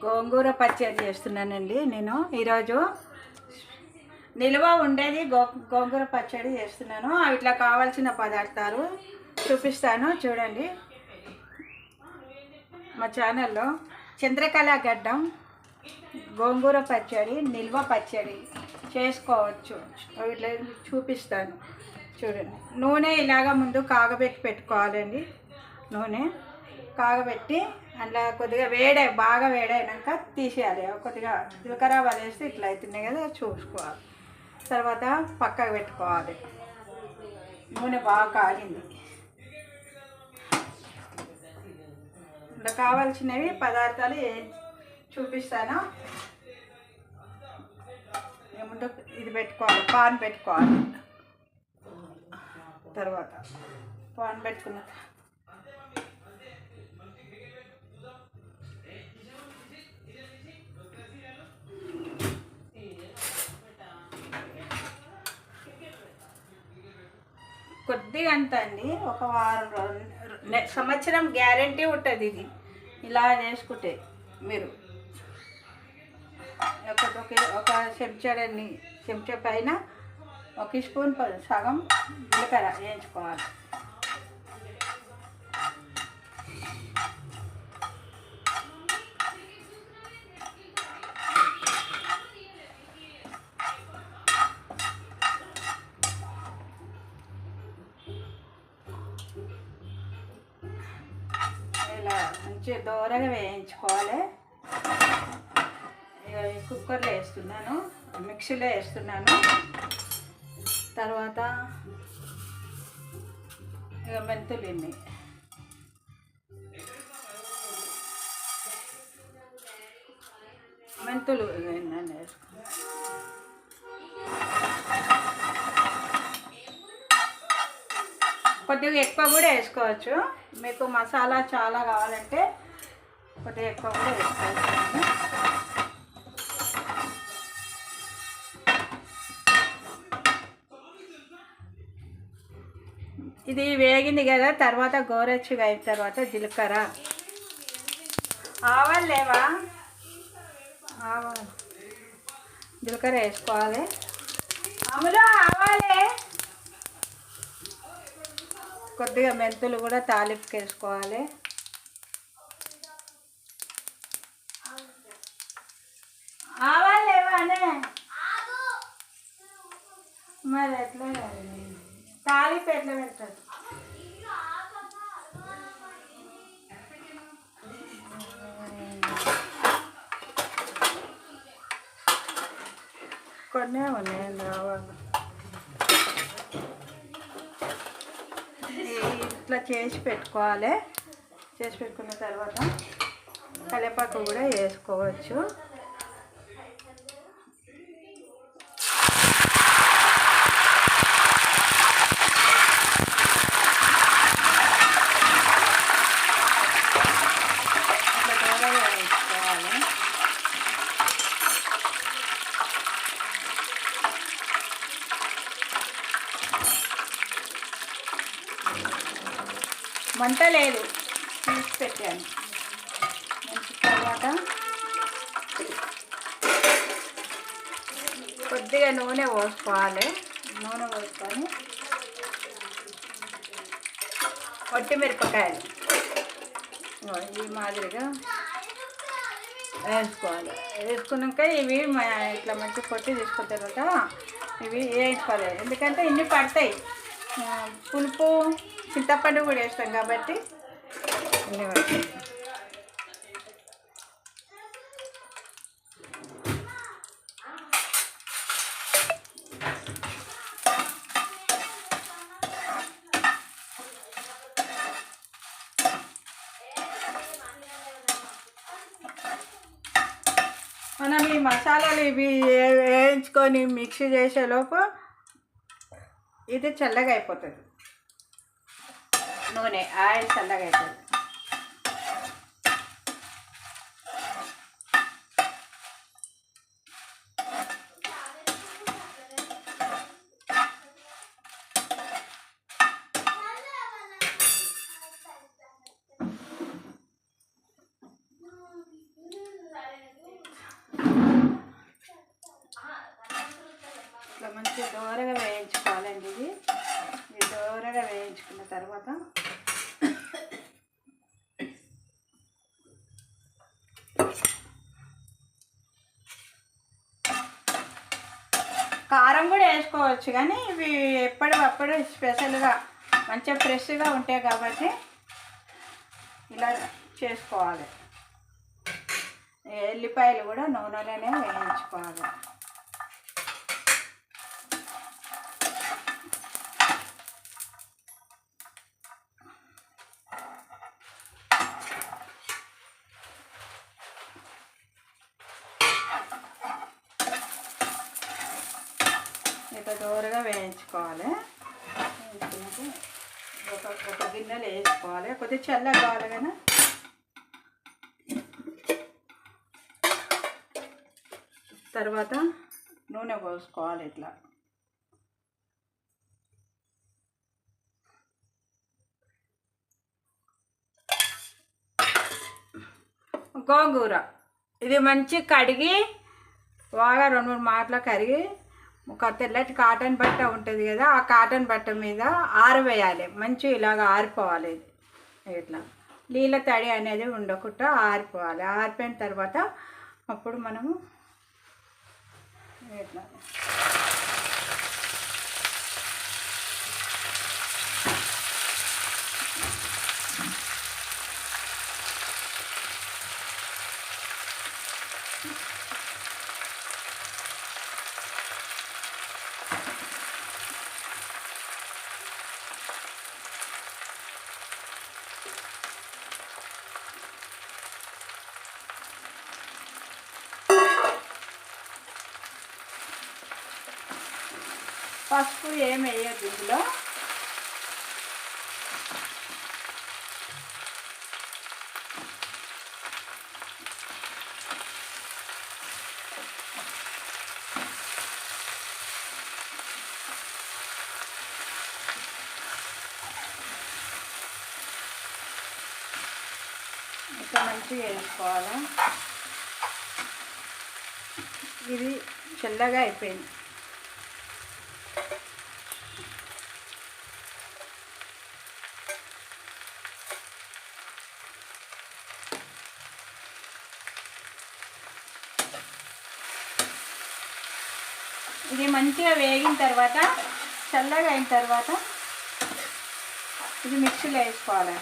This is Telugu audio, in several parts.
గోంగూర పచ్చడి చేస్తున్నానండి నేను ఈరోజు. నిల్వ ఉండేది గోంగూర పచ్చడి చేస్తున్నాను. ఇట్లా కావాల్సిన పదార్థాలు చూపిస్తాను చూడండి. మా ఛానల్లో చంద్రకళ గడ్డం గోంగూర పచ్చడి, నిల్వ పచ్చడి చేసుకోవచ్చు. ఇట్లా చూపిస్తాను చూడండి. నూనె ఇలాగ ముందు కాగబెట్టి పెట్టుకోవాలండి. నూనె కాగబెట్టి అందులో కొద్దిగా బాగా వేడైనాక తీసేయాలి. కొద్దిగా జీలకర్ర వలేస్తే ఇట్లా అవుతున్నాయి కదా, చూసుకోవాలి. తర్వాత పక్కకు పెట్టుకోవాలి. నూనె బాగా కాగింది. ఇలా కావాల్సినవి పదార్థాలు చూపిస్తాను. ముందు ఇది పెట్టుకోవాలి, పాన్ పెట్టుకోవాలి. తర్వాత పాన్ పెట్టుకున్న కొద్దిగా అంత అండి, ఒక వారం సంవత్సరం గ్యారంటీ ఉంటుంది ఇది. ఇలా చేసుకుంటే మీరు ఒక చెంచా పైన 1 స్పూన్ సగం జీలకర్ర వేయించుకోవాలి. ఇలా మంచిగా దూరగా వేయించుకోవాలి. కుక్కర్లో వేస్తున్నాను, మిక్సీలో వేస్తున్నాను. తర్వాత ఇక మెంతులు కొద్దిగా ఎక్కువ కూడా వేసుకోవచ్చు. మీకు మసాలా చాలా కావాలంటే కొద్దిగా ఎక్కువ కూడా వేసుకోవచ్చు. ఇది వేగింది కదా. తర్వాత గోరెచ్చగా అయిన తర్వాత జీలకర్ర, ఆవాలు లేవా, జీలకర్ర వేసుకోవాలి. అమలు ఆవాలే. కొద్దిగా మెంతులు కూడా తాలింపుకి వేసుకోవాలి. ఆవాలు లేవా అనే మరి ఎట్లా తాలింపు ఎట్లా పెడతారు? కొన్నే ఉన్నాయి రావాలి. ఇట్లా చేసి పెట్టుకోవాలి. చేసి పెట్టుకున్న తర్వాత కరివేపాకు కూడా వేసుకోవచ్చు. మంట లేదు, తీసి పెట్టాను. తర్వాత కొద్దిగా నూనె పోసుకోవాలి. నూనె పోసుకొని మిరపకాయలు ఈ మాదిరిగా వేసుకోవాలి. వేసుకున్నాక ఇవి ఇట్లా మంచి పొట్టి తీసుకున్న తర్వాత ఇవి వేసుకోవాలి. ఎందుకంటే ఇన్ని పడతాయి. పులుపు చింతపండు కూడా వేస్తాం కాబట్టి ఇన్ని పడతాయి. మనం ఈ మసాలాలు ఇవి వేయించుకొని మిక్సీ చేసేలోపు ఇది చల్లగా అయిపోతుంది. నూనె ఆయిల్ చల్లగా అవుతుంది. చేసుకోవచ్చు, కానీ ఇవి ఎప్పటికప్పుడు స్పెషల్గా మంచిగా ఫ్రెష్గా ఉంటాయి కాబట్టి ఇలా చేసుకోవాలి. ఎల్లిపాయలు కూడా నూనెలోనే వేయించుకోవాలి. ఇక దూరగా వేయించుకోవాలి. ఒక గిన్నెలు వేసుకోవాలి. కొద్దిగా చల్లగా కావాలి కానీ తర్వాత నూనె పోసుకోవాలి. ఇట్లా గోంగూర ఇది మంచి కడిగి బాగా 2-3 మాటలు కడిగి ఒక తెల్లటి కాటన్ బట్ట ఉంటుంది కదా, ఆ కాటన్ బట్ట మీద ఆరవేయాలి. మంచి ఇలాగ ఆరిపోవాలి. ఇట్లా నీళ్ళ తడి అనేది ఉండకుండా ఆరిపోవాలి. ఆరిపోయిన తర్వాత అప్పుడు మనము ఇట్లా పసుపు ఏం వేయద్దు ఇందులో. ఇట్లా మంచిగా వేసుకోవాలి. ఇది చల్లగా అయిపోయింది. ఇది మంచిగా వేగిన తర్వాత చల్లగా అయిన తర్వాత ఇది మిక్సీలో వేసుకోవాలి.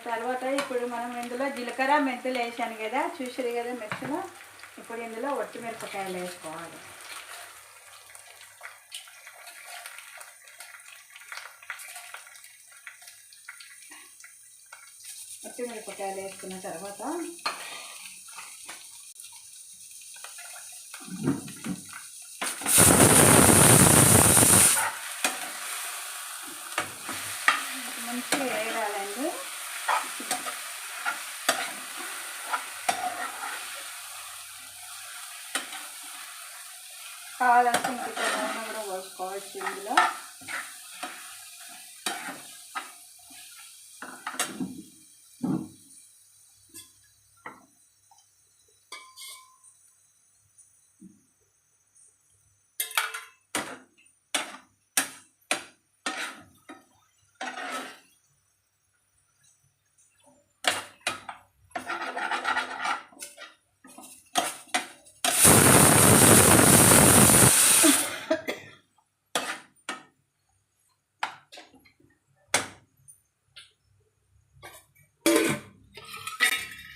తర్వాత ఇప్పుడు మనం ఇందులో జీలకర్ర మెంతులు వేసాను కదా, చూసారు కదా మిక్సీలో. ఇప్పుడు ఇందులో ఒట్టిమిరపకాయలు వేసుకోవాలి. ఒట్టిమిరపకాయలు వేసుకున్న తర్వాత మంచిగా వేయాలండి. కావాలంటే ఇంకొక నూనె కూడా పోసుకోవచ్చు ఇందులో.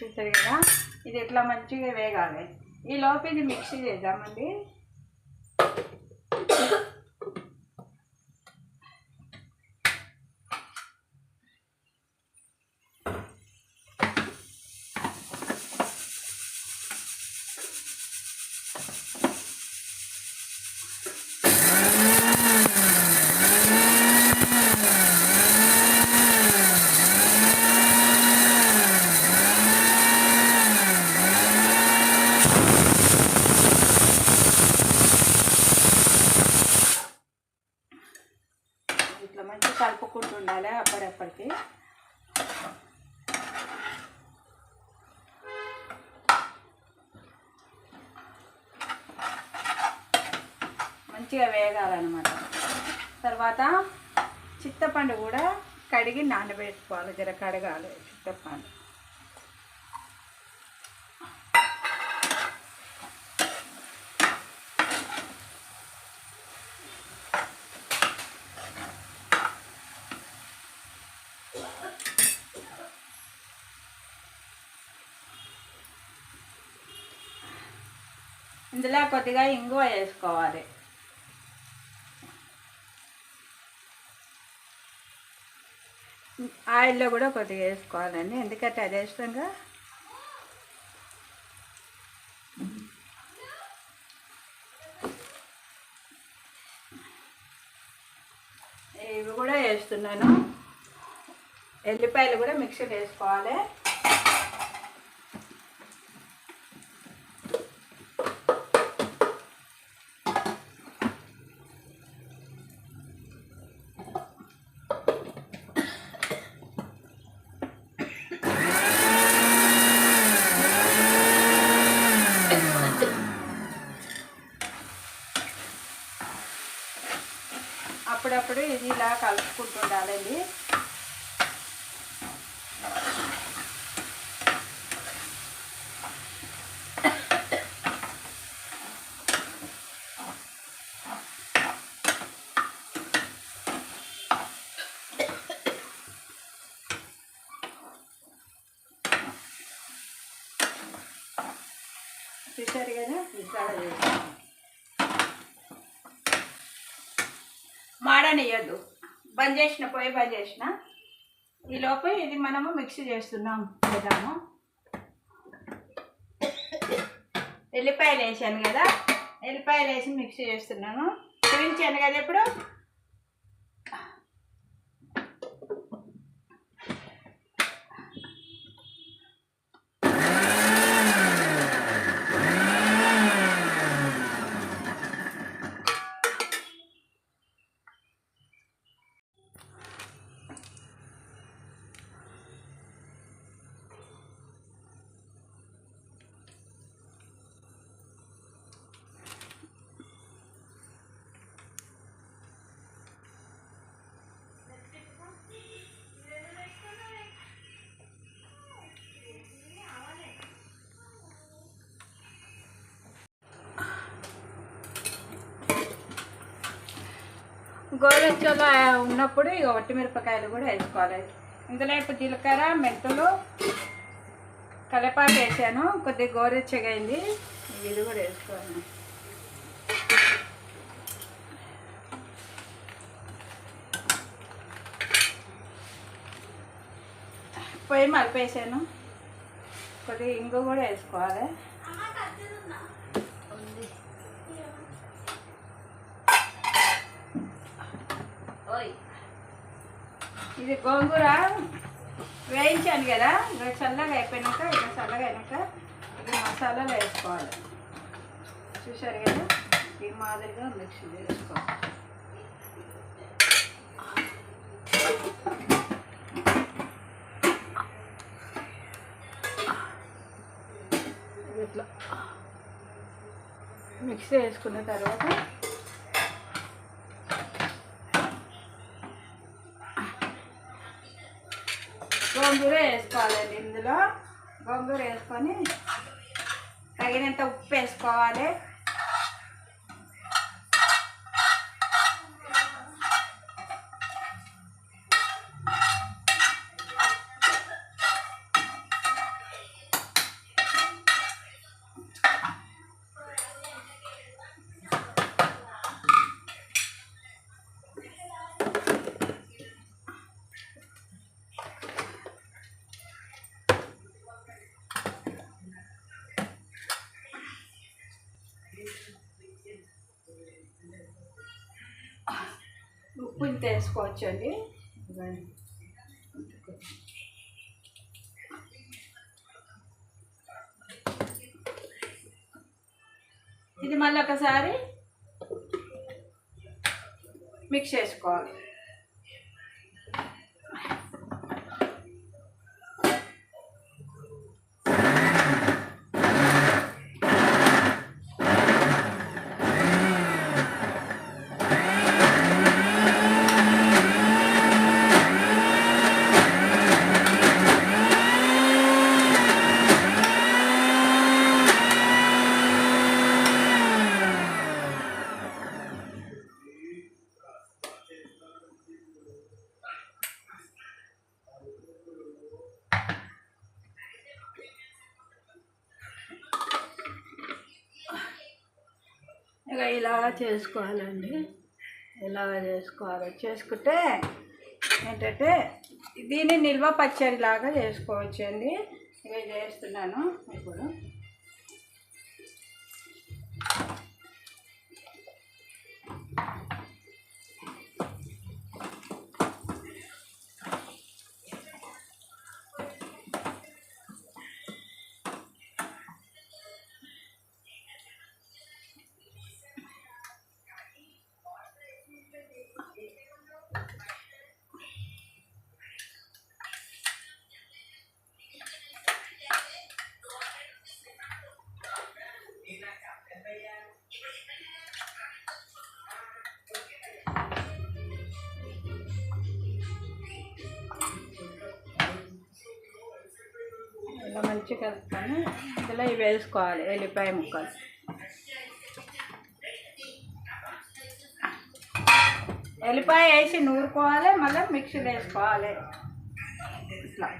చూస్తారు కదా, ఇది ఎట్లా మంచిగా వేగాలి. ఈ లోపు ఇది మిక్సీ చేద్దామండి. ఇట్లా మంచిగా కలుపుకుంటూ ఉండాలి అప్పటికి. మంచిగా వేగాలన్నమాట. తర్వాత చింతపండు కూడా కడిగి నానబెట్టుకోవాలి, జర కడగాలి చింతపండు. ఇందులో కొద్దిగా ఇంగువ వేసుకోవాలి. ఆయిల్లో కూడా కొద్దిగా వేసుకోవాలండి, ఎందుకంటే అది ఇష్టంగా ఇవి కూడా వేస్తున్నాను. ఎల్లిపాయలు కూడా మిక్సీలో వేసుకోవాలి. అప్పుడప్పుడు ఇది ఇలా కలుపుకుంటుండాలండి. చూసారు కదా, ఇట్లా మాడనియద్దు. బంద్ చేసిన, పొయ్యి బంద్ చేసిన. ఈలోపు ఇది మనము మిక్సీ చేస్తున్నాం చేద్దాము. ఎల్లిపాయలు వేసాను కదా, ఎల్లిపాయలు వేసి మిక్సీ చేస్తున్నాను. చూపించాను కదా ఇప్పుడు. గోరెచ్చలా ఉన్నప్పుడు ఇక ఒట్టిమిరపకాయలు కూడా వేసుకోవాలి. ఇందులో ఇప్పుడు జీలకర్ర, మెంతులు, కరివేపాకు వేసాను. కొద్దిగా గోరెచ్చగా అయింది, ఇది కూడా వేసుకోవాలి. పొయ్యి మలిపేసాను. కొద్దిగా ఇంగు కూడా వేసుకోవాలి. ఇది గోంగూర వేయించాను కదా, ఇలా చల్లగా అయిపోయినాక, ఇలా చల్లగా అయినాక ఇది మసాలాలు వేసుకోవాలి. చూసారు కదా, ఈ మాదిరిగా మిక్స్ చేసుకోవాలి. ఇట్లా మిక్స్ చేసుకున్న తర్వాత గోంగూర వేసుకోవాలండి. ఇందులో గోంగూర వేసుకొని తగినంత ఉప్పు వేసుకోవాలి. ఉప్పు ఇంత వేసుకోవచ్చండి. ఇది మళ్ళీ ఒకసారి మిక్స్ చేసుకోవాలి. ఇలా చేసుకోవాలండి. ఇలా చేసుకుంటే ఏంటంటే దీన్ని నిల్వ పచ్చడిలాగా చేసుకోవచ్చండి. ఇవి చేస్తున్నాను ఇప్పుడు. ఇలా మంచిగా కలుపుకొని ఇందులో ఇవి వేసుకోవాలి. ఎల్లిపాయ ముక్కలు ఎల్లిపాయ వేసి నూరుకోవాలి, మళ్ళీ మిక్సీలో వేసుకోవాలి. ఇట్లా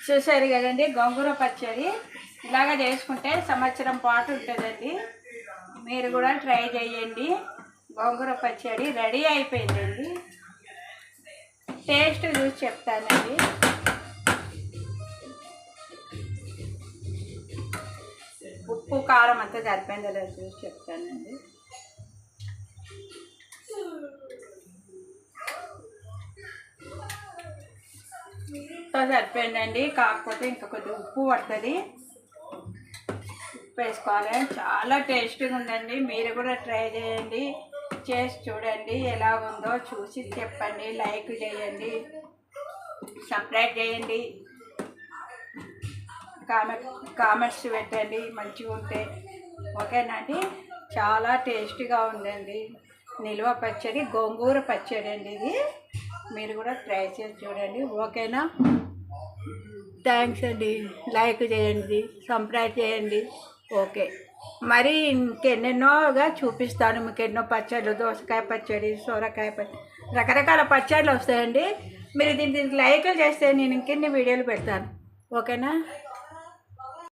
చూసారు కదండి. గోంగూర పచ్చడి ఇలాగ చేసుకుంటే సంవత్సరం పాటు ఉంటుందండి. మీరు కూడా ట్రై చేయండి. గోంగూర పచ్చడి రెడీ అయిపోయిందండి. టేస్ట్ చూసి చెప్తానండి. ఉప్పు కారం అంతా సరిపోయిందో లేదో చూసి చెప్తానండి. సరిపోయిందండి. కాకపోతే ఇంకా కొద్దిగా ఉప్పు పడుతుంది. ఉప్పు వేసుకోవాలి. చాలా టేస్టీగా ఉందండి. మీరు కూడా ట్రై చేయండి. చేసి చూడండి ఎలా ఉందో చూసి చెప్పండి. లైక్ చేయండి, సబ్స్క్రైబ్ చేయండి, కామెంట్స్ పెట్టండి మంచిగా ఉంటే. ఓకేనండి. చాలా టేస్టీగా ఉందండి. నిల్వ పచ్చడి, గోంగూర పచ్చడి అండి ఇది. మీరు కూడా ట్రై చేసి చూడండి. ఓకేనా? థ్యాంక్స్ అండి. లైక్ చేయండి, సబ్స్క్రైబ్ చేయండి. ఓకే. మరి ఇంకెన్నెన్నోగా చూపిస్తాను మీకు. ఎన్నో పచ్చళ్ళు, దోసకాయ పచ్చడి, సొరకాయ పచ్చడి, రకరకాల పచ్చళ్ళు వస్తాయండి. మీరు దీనికి లైక్లు చేస్తే నేను ఇంకెన్ని వీడియోలు పెడతాను. ఓకేనా?